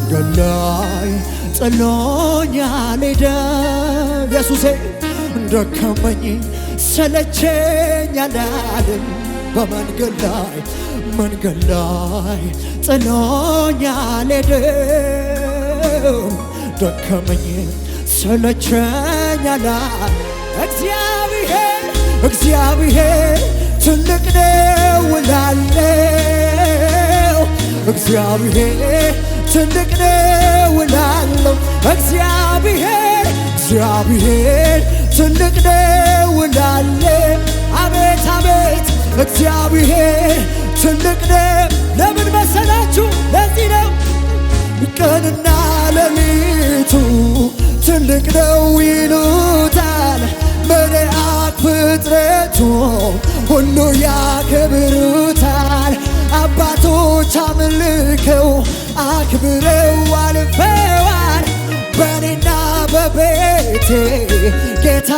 በመንገድ ላይ ጥሎኛል ሄደ ኢየሱሴ ደከመኝ ሰለቸኝ አላለም በመንገድ ላይ ጥሎኛል ሄደ ደከመኝ ሰለቸኝ አላለም እግዚአብሔር ትልቅ ነው እላለሁ እግዚአብሔር ትልቅ ነው እላለሁ እግዚአብሔር ትልቅ ነው እላለሁ አቤት አቤት እግዚአብሔር ትልቅ ነው ለምን መሰላችሁ ለዚህ ነው ቀንና ሌሊቱ ትልቅ ነው ይሉታል መላእክት ፍጥረቱ ሁሉ ያከብሩታል አባቶች አምልከው አክብረው አልፈዋል በኔና በቤቴ ጌታ